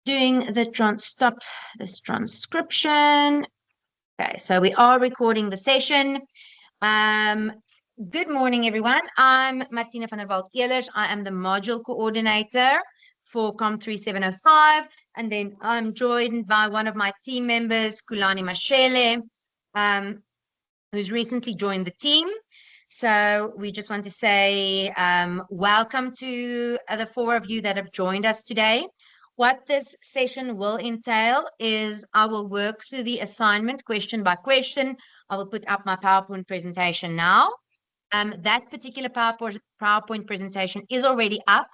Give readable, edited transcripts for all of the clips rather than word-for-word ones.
doing the stop this transcription. Okay, so we are recording the session. Good morning, everyone. I'm Martina van der Walt-Ehlers. I am the module coordinator for COM 3705. And then I'm joined by one of my team members, Kulani Mashele, who's recently joined the team. So we just want to say welcome to the four of you that have joined us today. What this session will entail is I will work through the assignment question by question. I will put up my PowerPoint presentation now. That particular PowerPoint presentation is already up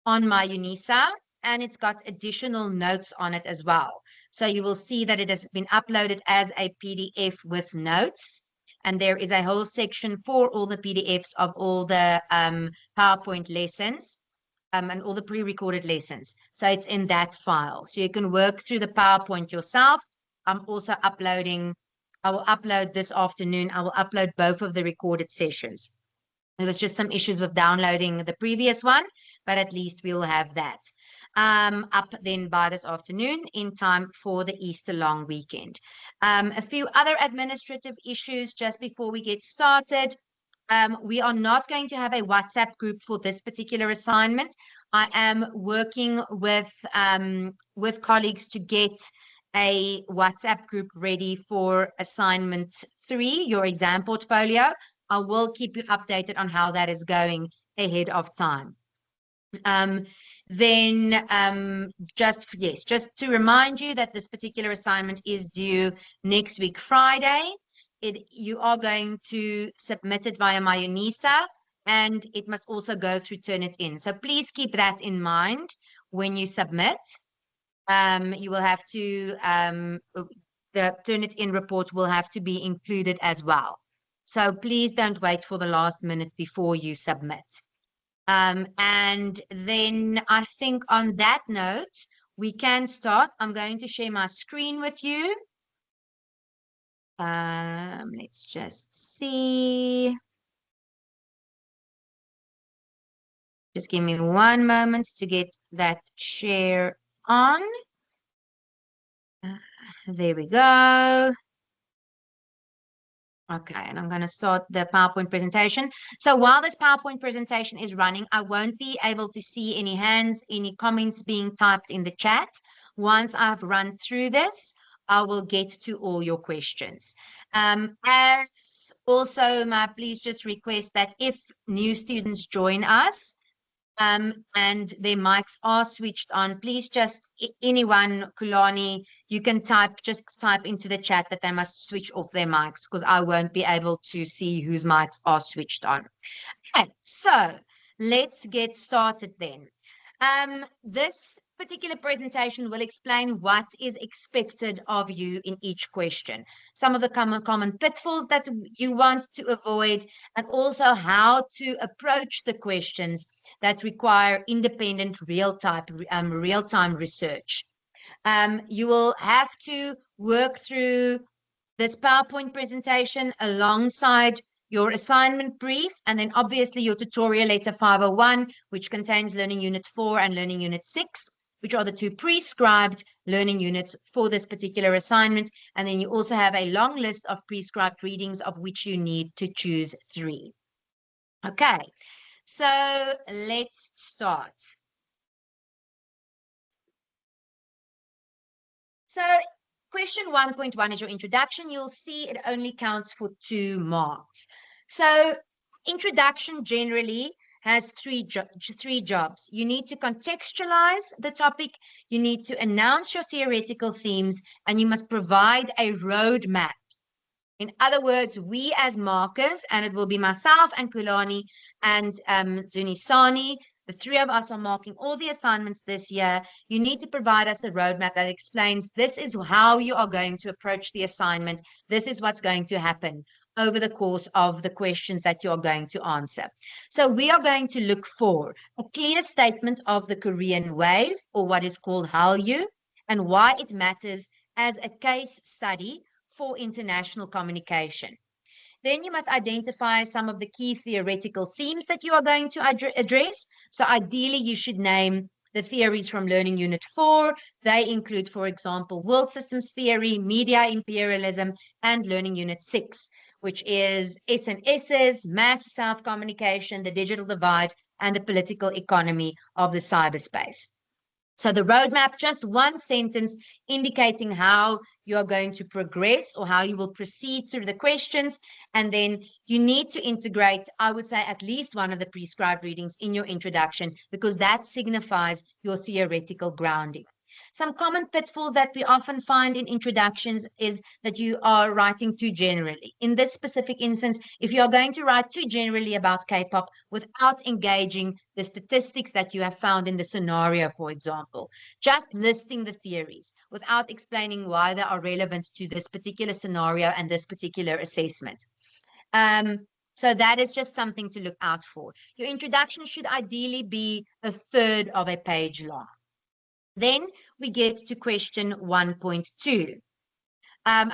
on my UNISA, and it's got additional notes on it as well. So you will see that it has been uploaded as a PDF with notes. And there is a whole section for all the PDFs of all the PowerPoint lessons and all the pre-recorded lessons. So it's in that file. So you can work through the PowerPoint yourself. I'm also uploading, I will upload this afternoon. I will upload both of the recorded sessions. There was just some issues with downloading the previous one, but at least we'll have that up then by this afternoon in time for the Easter long weekend. A few other administrative issues just before we get started. We are not going to have a WhatsApp group for this particular assignment. I am working with colleagues to get a WhatsApp group ready for assignment 3, your exam portfolio. I will keep you updated on how that is going ahead of time. Just to remind you that this particular assignment is due next week, Friday. You are going to submit it via my UNISA, and it must also go through Turnitin. So please keep that in mind when you submit. You will have to, the Turnitin report will have to be included as well. So please don't wait for the last minute before you submit. And then I think on that note, we can start. I'm going to share my screen with you. Let's just see. Just give me one moment to get that share on. There we go. Okay, and I'm going to start the PowerPoint presentation. So while this PowerPoint presentation is running, I won't be able to see any hands, any comments being typed in the chat. Once I've run through this, I will get to all your questions. As also, please just request that if new students join us, and their mics are switched on, please just, anyone, Kulani, you can just type into the chat that they must switch off their mics because I won't be able to see whose mics are switched on. Okay, so let's get started then. This particular presentation will explain what is expected of you in each question, some of the common pitfalls that you want to avoid, and also how to approach the questions that require independent real-time research. You will have to work through this PowerPoint presentation alongside your assignment brief, and then obviously your tutorial letter 501, which contains Learning Unit 4 and Learning Unit 6, which are the 2 prescribed learning units for this particular assignment. And then you also have a long list of prescribed readings of which you need to choose 3. Okay, so let's start. So question 1.1 is your introduction. You'll see it only counts for 2 marks. So introduction generally has three jobs. You need to contextualize the topic, you need to announce your theoretical themes, and you must provide a roadmap. In other words, we as markers, and it will be myself and Kulani and Dunisani, the 3 of us are marking all the assignments this year. You need to provide us a roadmap that explains this is how you are going to approach the assignment. This is what's going to happen over the course of the questions that you're going to answer. So we are going to look for a clear statement of the Korean wave, or what is called Hallyu, and why it matters as a case study for international communication. Then you must identify some of the key theoretical themes that you are going to address. So ideally, you should name the theories from Learning Unit 4. They include, for example, world systems theory, media imperialism, and Learning Unit 6, which is SNSs, mass self-communication, the digital divide, and the political economy of the cyberspace. So the roadmap, just one sentence indicating how you are going to progress or how you will proceed through the questions. And then you need to integrate, I would say, at least one of the prescribed readings in your introduction, because that signifies your theoretical grounding. Some common pitfalls that we often find in introductions is that you are writing too generally. In this specific instance, if you are going to write too generally about K-pop without engaging the statistics that you have found in the scenario, for example, just listing the theories without explaining why they are relevant to this particular scenario and this particular assessment. So that is just something to look out for. Your introduction should ideally be a third of a page long. Then we get to question 1.2.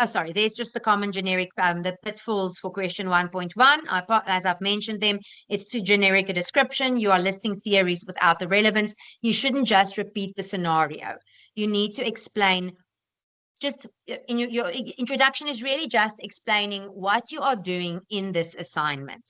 Sorry, there's just the common generic, the pitfalls for question 1.1. As I've mentioned them, it's too generic a description. You are listing theories without the relevance. You shouldn't just repeat the scenario. You need to explain, just in your introduction is really just explaining what you are doing in this assignment.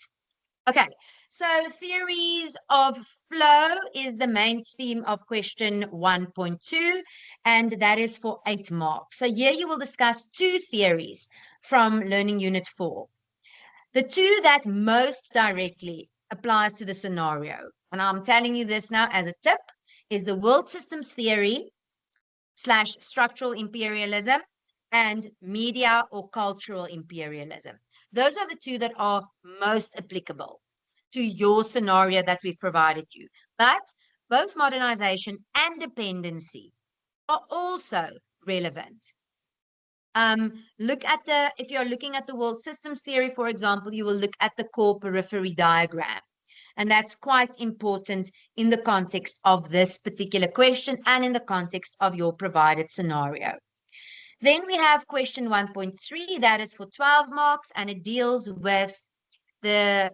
Okay, so theories of flow is the main theme of question 1.2, and that is for 8 marks. So here you will discuss 2 theories from Learning Unit 4. The 2 that most directly applies to the scenario, and I'm telling you this now as a tip, is the world systems theory / structural imperialism and media or cultural imperialism. Those are the 2 that are most applicable to your scenario that we've provided you. But both modernization and dependency are also relevant. If you're looking at the world systems theory, for example, you will look at the core periphery diagram. And that's quite important in the context of this particular question and in the context of your provided scenario. Then we have question 1.3, that is for 12 marks, and it deals with the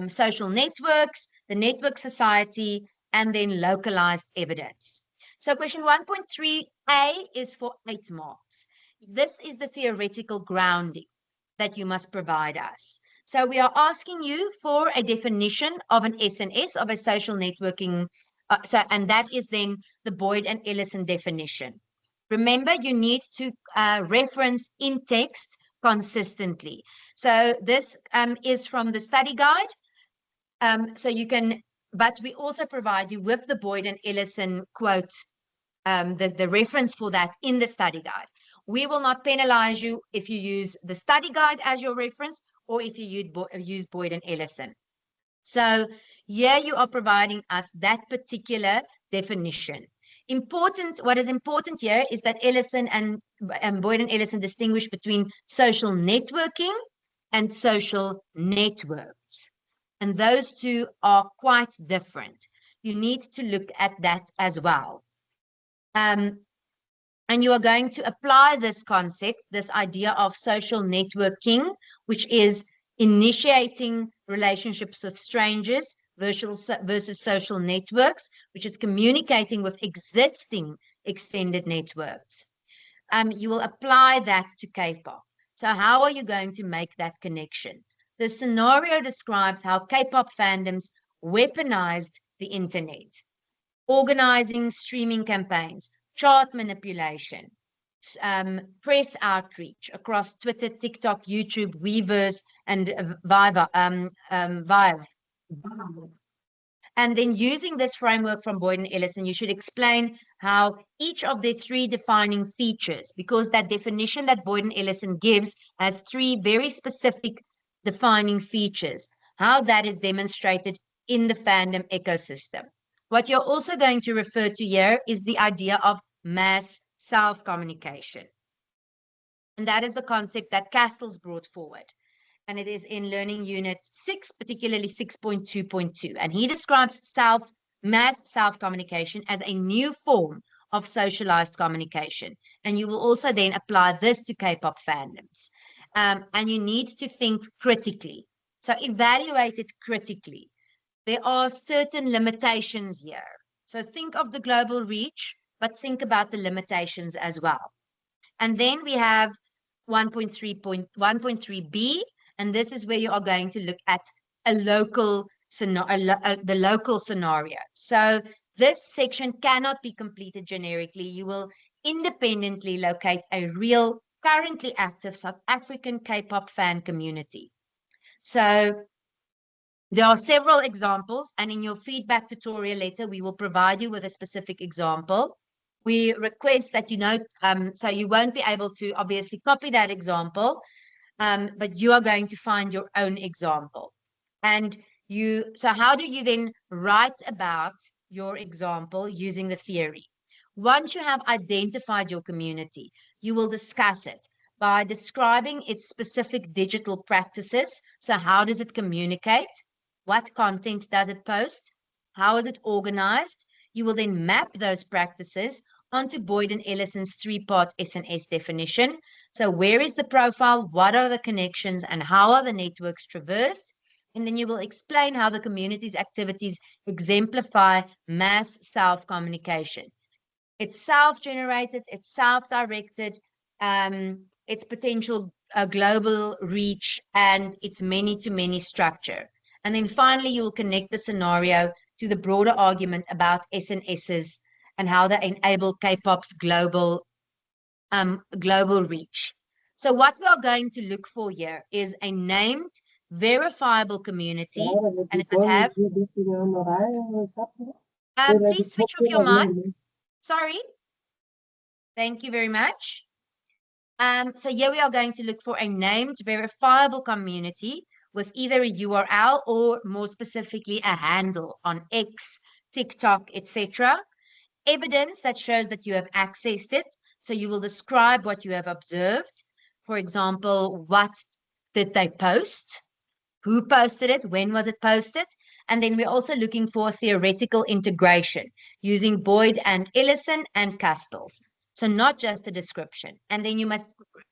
social networks, the network society, and then localized evidence. So question 1.3a is for 8 marks. This is the theoretical grounding that you must provide us. So we are asking you for a definition of an SNS, of a social networking, and that is then the Boyd and Ellison definition. Remember, you need to reference in text consistently. So this is from the study guide. So you can, but we also provide you with the Boyd and Ellison quote, the reference for that in the study guide. We will not penalize you if you use the study guide as your reference or if you use Boyd and Ellison. So here you are providing us that particular definition. What is important here is that Ellison and Boyd and Ellison distinguish between social networking and social networks. And those 2 are quite different. You need to look at that as well. And you are going to apply this concept, this idea of social networking, which is initiating relationships with strangers versus social networks, which is communicating with existing extended networks. You will apply that to K-pop. So how are you going to make that connection? The scenario describes how K-pop fandoms weaponized the internet, organizing streaming campaigns, chart manipulation, press outreach across Twitter, TikTok, YouTube, Weverse, and Vive. And then using this framework from Boyd and Ellison, you should explain how each of the 3 defining features, because that definition that Boyd and Ellison gives has 3 very specific defining features, how that is demonstrated in the fandom ecosystem. What you're also going to refer to here is the idea of mass self-communication. And that is the concept that Castles brought forward. And it is in Learning Unit 6, particularly 6.2.2. And he describes mass self-communication as a new form of socialized communication. And you will also then apply this to K-pop fandoms. And you need to think critically. So evaluate it critically. There are certain limitations here. So think of the global reach, but think about the limitations as well. And then we have 1.3.1.3b, and this is where you are going to look at a local the local scenario. So this section cannot be completed generically. You will independently locate a real, currently active South African K-pop fan community. So there are several examples, and in your feedback tutorial letter, we will provide you with a specific example. We request that you note, so you won't be able to obviously copy that example, but you are going to find your own example. And so how do you then write about your example using the theory? Once you have identified your community, you will discuss it by describing its specific digital practices. So how does it communicate? What content does it post? How is it organized? You will then map those practices onto Boyd and Ellison's three-part SNS definition. So where is the profile? What are the connections? And how are the networks traversed? And then you will explain how the community's activities exemplify mass self-communication. It's self-generated, it's self-directed, it's potential global reach, and it's many-to-many structure. And then finally, you will connect the scenario to the broader argument about SNSs and how they enable K-pop's global reach. So what we are going to look for here is a named, verifiable community, and it must have. Please switch off your mic. Sorry. Thank you very much. So here we are going to look for a named, verifiable community with either a URL or more specifically a handle on X, TikTok, etc. Evidence that shows that you have accessed it. So you will describe what you have observed. For example, what did they post? Who posted it? When was it posted? And then we're also looking for theoretical integration using Boyd and Ellison and Castles. So not just a description. And then you must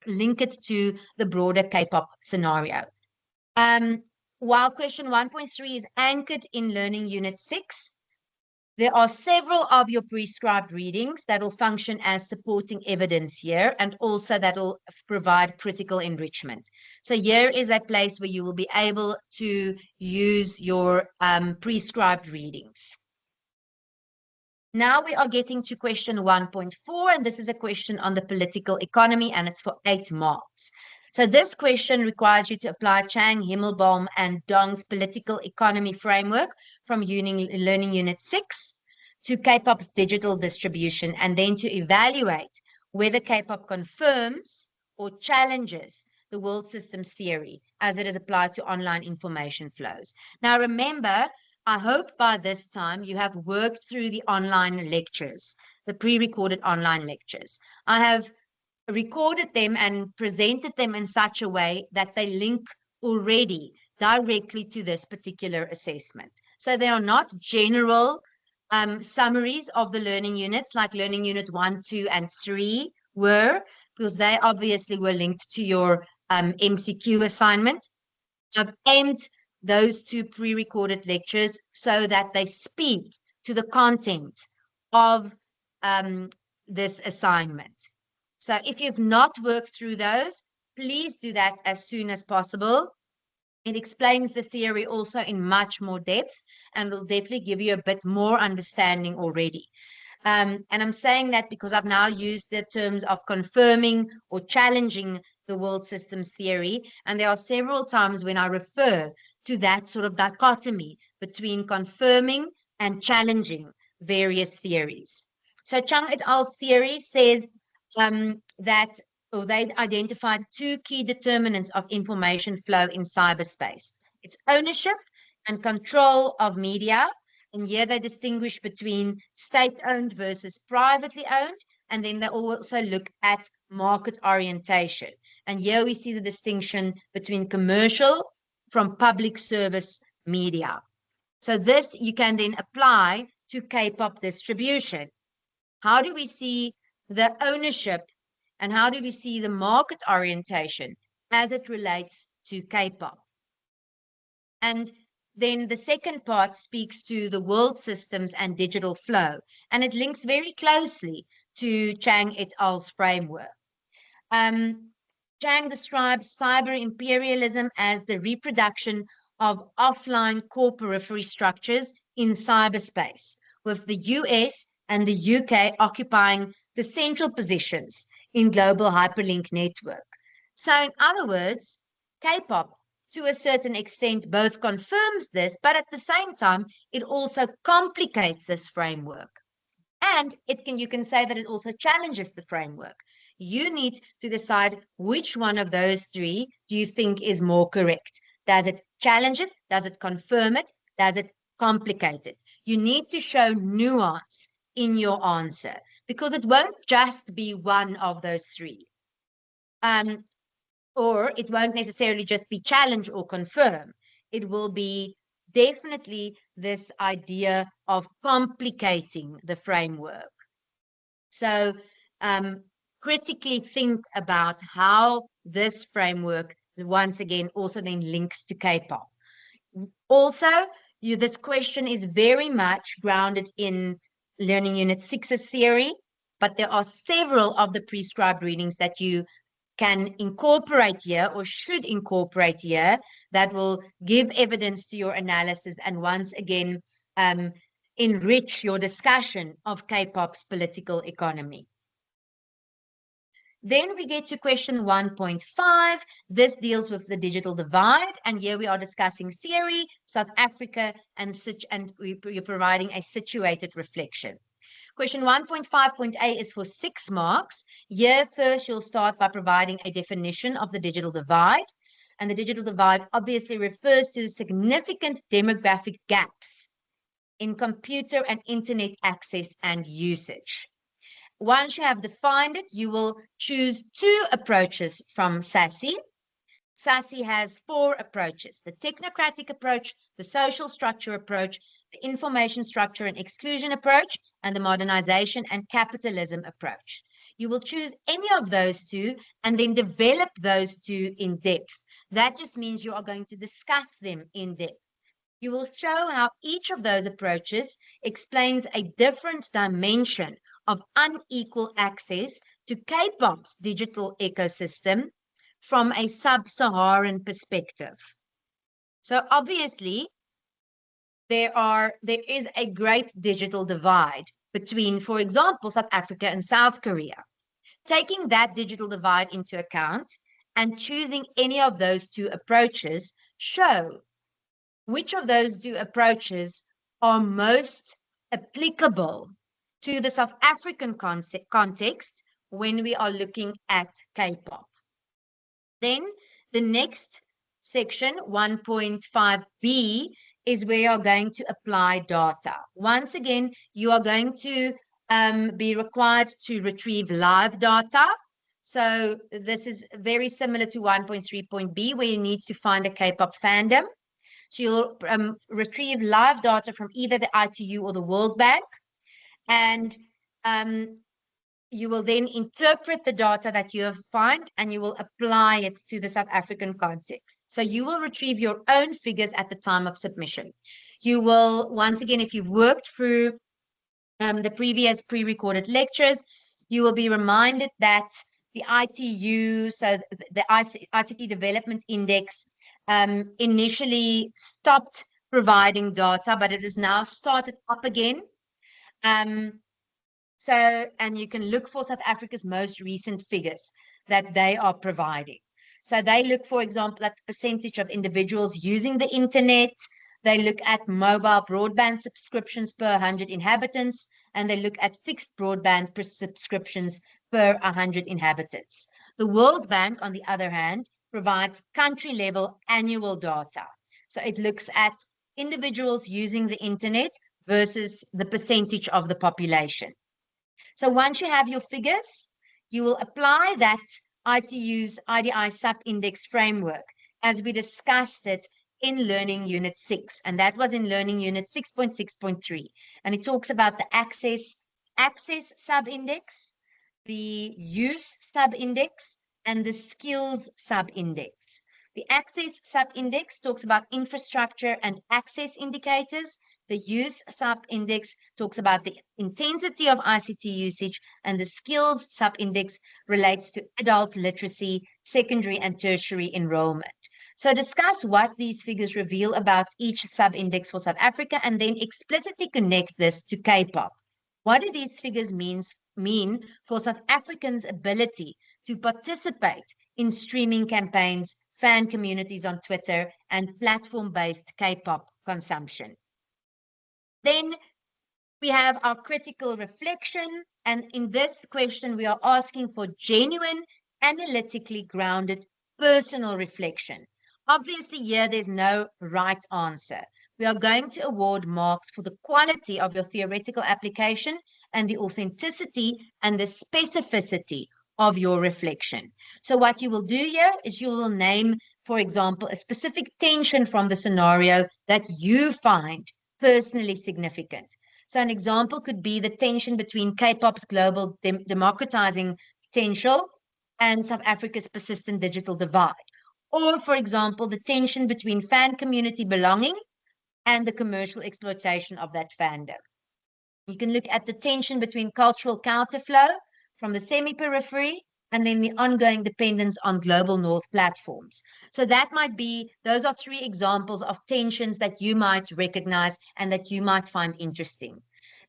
link it to the broader K-pop scenario. While question 1.3 is anchored in Learning Unit 6, there are several of your prescribed readings that will function as supporting evidence here, and also that will provide critical enrichment. So here is a place where you will be able to use your prescribed readings. Now we are getting to question 1.4, and this is a question on the political economy, and it's for 8 marks. So this question requires you to apply Chang, Himmelbaum, and Dong's political economy framework from Learning Unit 6 to K-pop's digital distribution, and then to evaluate whether K-pop confirms or challenges the world systems theory as it is applied to online information flows. Now remember, I hope by this time you have worked through the online lectures, the pre-recorded online lectures. I have recorded them and presented them in such a way that they link already directly to this particular assessment. So they are not general summaries of the learning units like Learning Unit 1, 2, and 3 were, because they obviously were linked to your MCQ assignment. I've aimed those 2 pre-recorded lectures so that they speak to the content of this assignment. So if you've not worked through those, please do that as soon as possible. It explains the theory also in much more depth and will definitely give you a bit more understanding already. And I'm saying that because I've now used the terms of confirming or challenging the world systems theory. And there are several times when I refer to that sort of dichotomy between confirming and challenging various theories. So Chang et al.'s theory says that they identified 2 key determinants of information flow in cyberspace. It's ownership and control of media. And here they distinguish between state-owned versus privately owned. And then they also look at market orientation. And here we see the distinction between commercial from public service media. So this you can then apply to K-pop distribution. How do we see the ownership and how do we see the market orientation as it relates to K-pop? And Then the second part speaks to the world systems and digital flow, and it links very closely to Chang et al.'s framework. Chang describes cyber imperialism as the reproduction of offline core periphery structures in cyberspace, with the US and the UK occupying the central positions in global hyperlink network. So, in other words, K-pop, to a certain extent, both confirms this, but at the same time, it also complicates this framework. And you can say that it also challenges the framework. You need to decide which one of those three do you think is more correct. Does it challenge it? Does it confirm it? Does it complicate it? You need to show nuance in your answer because it won't just be one of those three. Or it won't necessarily just be challenge or confirm. It will be definitely this idea of complicating the framework. So critically think about how this framework, once again, also then links to K-pop. Also, this question is very much grounded in Learning Unit 6's theory, but there are several of the prescribed readings that you can incorporate here or should incorporate here that will give evidence to your analysis and once again enrich your discussion of K-pop's political economy. Then we get to question 1.5. This deals with the digital divide, and here we are discussing theory, South Africa, and you're providing a situated reflection. Question 1.5.a is for 6 marks. Here, first, you'll start by providing a definition of the digital divide. And the digital divide obviously refers to the significant demographic gaps in computer and internet access and usage. Once you have defined it, you will choose 2 approaches from SASSI. SASSI has 4 approaches: the technocratic approach, the social structure approach, the information structure and exclusion approach, and the modernization and capitalism approach. You will choose any of those 2 and then develop those 2 in depth. That just means you are going to discuss them in depth. You will show how each of those approaches explains a different dimension of unequal access to K-pop's digital ecosystem from a sub-Saharan perspective. So obviously, there is a great digital divide between, for example, South Africa and South Korea. Taking that digital divide into account and choosing any of those 2 approaches show which of those 2 approaches are most applicable to the South African context when we are looking at K-pop. Then the next section, 1.5b, is where you are going to apply data. Once again, you are going to be required to retrieve live data. So this is very similar to 1.3.b, where you need to find a K-pop fandom. So you'll retrieve live data from either the ITU or the World Bank, and you will then interpret the data that you have found and you will apply it to the South African context. So you will retrieve your own figures at the time of submission. You will, once again, if you've worked through the previous pre-recorded lectures, you will be reminded that the ITU, so the ICT Development Index, initially stopped providing data, but it has now started up again. And you can look for South Africa's most recent figures that they are providing. So they look, for example, at the percentage of individuals using the internet. They look at mobile broadband subscriptions per 100 inhabitants, and they look at fixed broadband subscriptions per 100 inhabitants. The World Bank, on the other hand, provides country-level annual data. So it looks at individuals using the internet versus the percentage of the population. So once you have your figures, you will apply that ITU's IDI sub-index framework as we discussed it in Learning Unit 6, and that was in Learning Unit 6.6.3. And it talks about the access sub-index, the use sub-index, and the skills sub-index. The access sub-index talks about infrastructure and access indicators. The use sub-index talks about the intensity of ICT usage, and the skills sub-index relates to adult literacy, secondary and tertiary enrollment. So discuss what these figures reveal about each sub-index for South Africa, and then explicitly connect this to K-pop. What do these figures mean for South Africans' ability to participate in streaming campaigns, fan communities on Twitter, and platform-based K-pop consumption? Then we have our critical reflection, and in this question, we are asking for genuine, analytically grounded personal reflection. Obviously, here there's no right answer. We are going to award marks for the quality of your theoretical application and the authenticity and the specificity of your reflection. So what you will do here is you will name, for example, a specific tension from the scenario that you find personally significant. So an example could be the tension between K-pop's global democratizing potential and South Africa's persistent digital divide. Or, for example, the tension between fan community belonging and the commercial exploitation of that fandom. You can look at the tension between cultural counterflow from the semi-periphery and then the ongoing dependence on global north platforms. So that might be, those are three examples of tensions that you might recognize and that you might find interesting.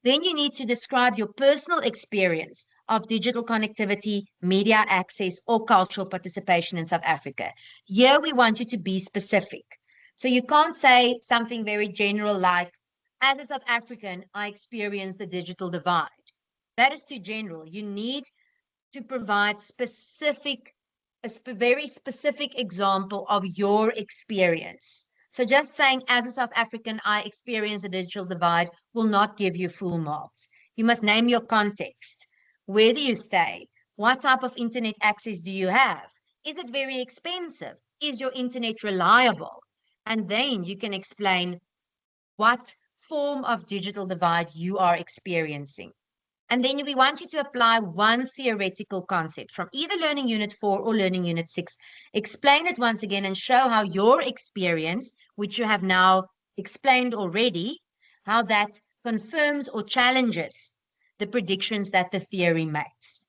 Then you need to describe your personal experience of digital connectivity, media access, or cultural participation in South Africa. Here we want you to be specific. So you can't say something very general like, as a South African, I experience the digital divide. That is too general. You need to provide a very specific example of your experience. So just saying, as a South African, I experience a digital divide will not give you full marks. You must name your context. Where do you stay? What type of internet access do you have? Is it very expensive? Is your internet reliable? And then you can explain what form of digital divide you are experiencing. And then we want you to apply one theoretical concept from either Learning Unit 4 or Learning Unit 6. Explain it once again and show how your experience, which you have now explained already, how that confirms or challenges the predictions that the theory makes.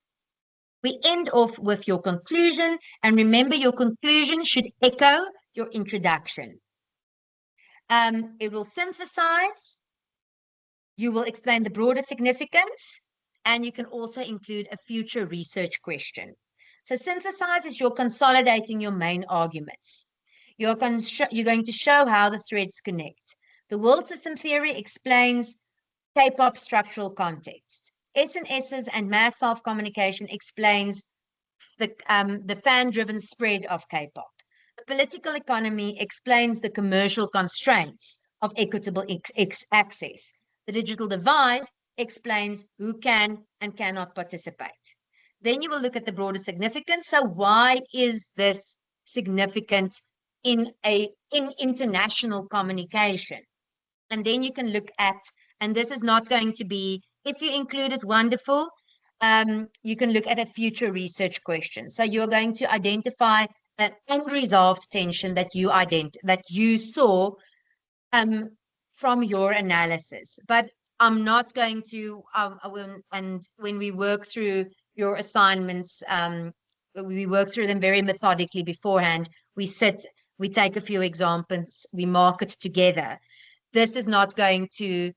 We end off with your conclusion, and remember your conclusion should echo your introduction. It will synthesize, you will explain the broader significance, and you can also include a future research question. So synthesize is you're consolidating your main arguments. You're going to show how the threads connect. The world system theory explains K-pop structural context. SNSs and mass self-communication explains the fan-driven spread of K-pop. The political economy explains the commercial constraints of equitable access. The digital divide explains who can and cannot participate. Then you will look at the broader significance. So why is this significant in international communication? And then you can look at, and this is not going to be, if you include it, wonderful. You can look at a future research question. So you're going to identify an unresolved tension that you saw from your analysis. But I'm not going to, and when we work through your assignments, we work through them very methodically beforehand. We take a few examples, we mark it together. This is not going to,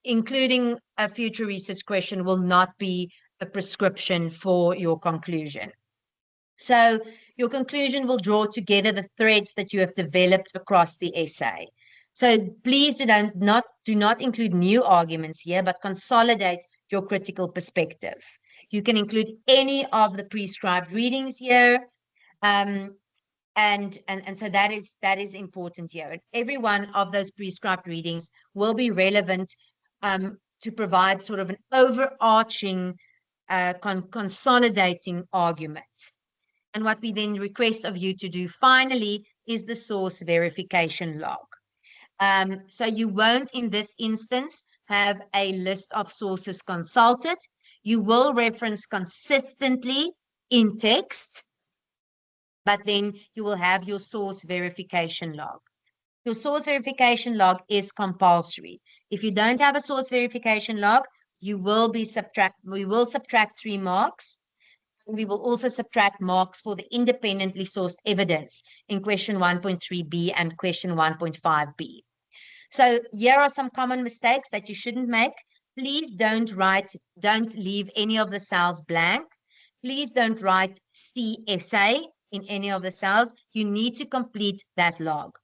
including a future research question will not be a prescription for your conclusion. So your conclusion will draw together the threads that you have developed across the essay. So please do not include new arguments here, but consolidate your critical perspective. You can include any of the prescribed readings here. And so that is important here. And every one of those prescribed readings will be relevant to provide sort of an overarching consolidating argument. And what we then request of you to do finally is the source verification log. So you won't in this instance have a list of sources consulted. You will reference consistently in text but then you will have your source verification log. Your source verification log is compulsory. If you don't have a source verification log, we will subtract 3 marks. And we will also subtract marks for the independently sourced evidence in question 1.3b and question 1.5b. So here are some common mistakes that you shouldn't make. Please don't leave any of the cells blank. Please don't write CSA in any of the cells. You need to complete that log.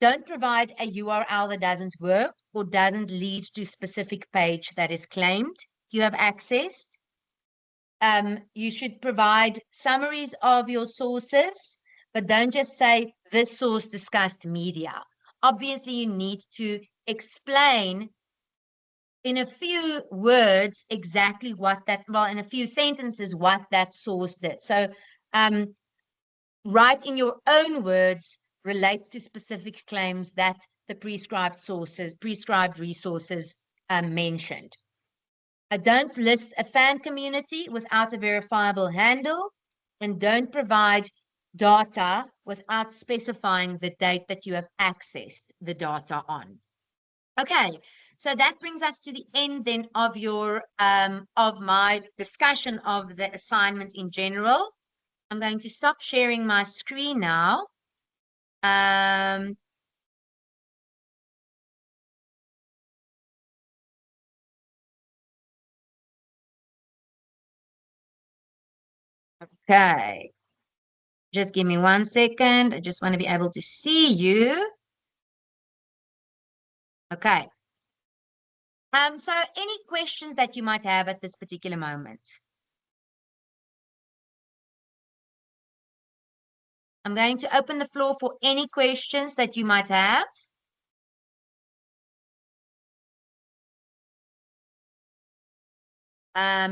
Don't provide a URL that doesn't work or doesn't lead to a specific page that is claimed you have accessed. You should provide summaries of your sources, but don't just say this source discussed media. Obviously, you need to explain in a few words exactly in a few sentences, what that source did. So write in your own words relates to specific claims that the prescribed resources mentioned. Don't list a fan community without a verifiable handle, and don't provide data without specifying the date that you have accessed the data on. Okay, so that brings us to the end then of your of my discussion of the assignment in general. I'm going to stop sharing my screen now. Okay, just give me 1 second. I just want to be able to see you. Okay. So any questions that you might have at this particular moment? I'm going to open the floor for any questions that you might have.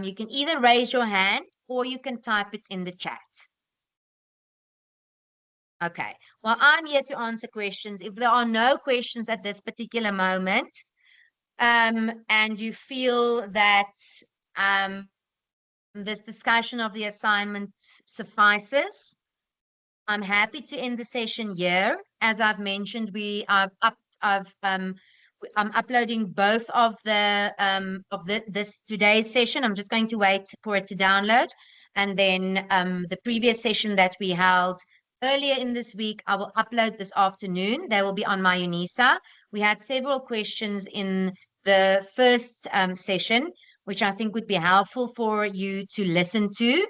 You can either raise your hand or you can type it in the chat. Okay, well, I'm here to answer questions. If there are no questions at this particular moment, and you feel that this discussion of the assignment suffices, I'm happy to end the session here. As I've mentioned, I'm uploading both of this today's session. I'm just going to wait for it to download, and then the previous session that we held earlier in this week, I will upload this afternoon. They will be on my UNISA. We had several questions in the first session, which I think would be helpful for you to listen to.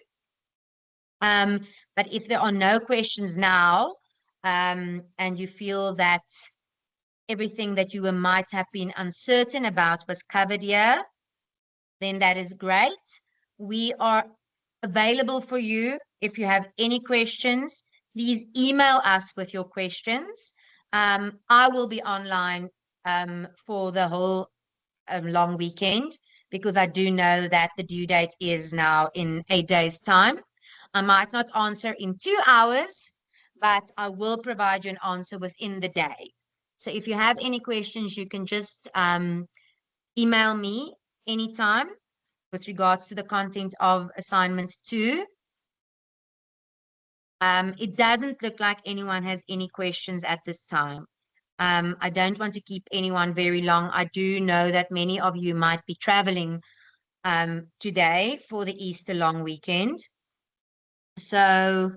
But if there are no questions now, and you feel that everything that you might have been uncertain about was covered here, then that is great. We are available for you. If you have any questions, please email us with your questions. I will be online for the whole long weekend, because I do know that the due date is now in 8 days' time. I might not answer in 2 hours, but I will provide you an answer within the day. So if you have any questions, you can just email me anytime with regards to the content of assignment 2. It doesn't look like anyone has any questions at this time. I don't want to keep anyone very long. I do know that many of you might be traveling today for the Easter long weekend. So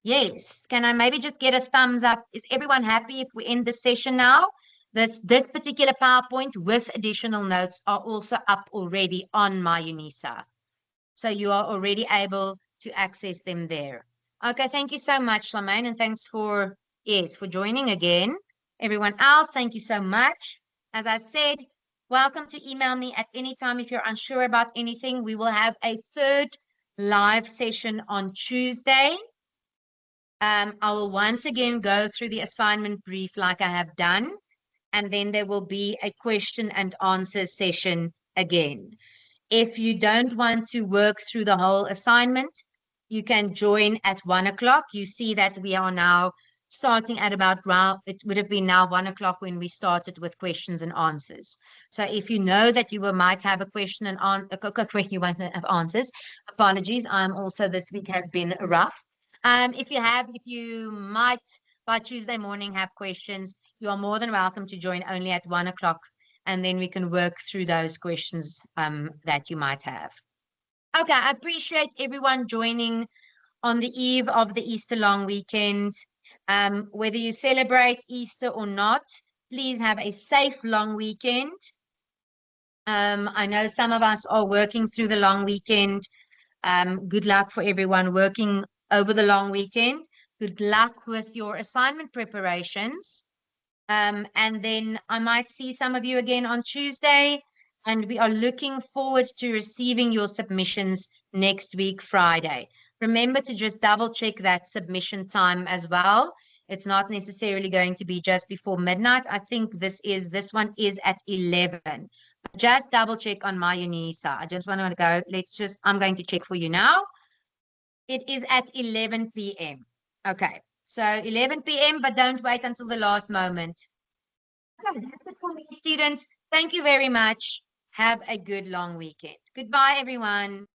yes, can I maybe just get a thumbs up? Is everyone happy if we end the session now? This particular PowerPoint with additional notes are also up already on my UNISA. So you are already able to access them there. Okay, thank you so much, Charmaine, and thanks for joining again. Everyone else, thank you so much. As I said, welcome to email me at any time if you're unsure about anything. We will have a third live session on Tuesday. I will once again go through the assignment brief like I have done, and then there will be a question and answer session again. If you don't want to work through the whole assignment, you can join at 1 o'clock. You see that we are now starting at about it would have been now 1 o'clock when we started with questions and answers. So if you know that you might have a question and you won't have answers, apologies. I'm also this week has been rough. If you might by Tuesday morning have questions, you are more than welcome to join only at 1 o'clock, and then we can work through those questions that you might have. Okay, I appreciate everyone joining on the eve of the Easter long weekend. Whether you celebrate Easter or not, please have a safe long weekend. I know some of us are working through the long weekend. Good luck for everyone working over the long weekend. Good luck with your assignment preparations. And then I might see some of you again on Tuesday. And we are looking forward to receiving your submissions next week, Friday. Remember to just double check that submission time as well. It's not necessarily going to be just before midnight. I think this one is at 11. Just double check on my UNISA. I just want to go, I'm going to check for you now. It is at 11 p.m. Okay, so 11 p.m., but don't wait until the last moment. Okay, that's it for me, students. Thank you very much. Have a good long weekend. Goodbye, everyone.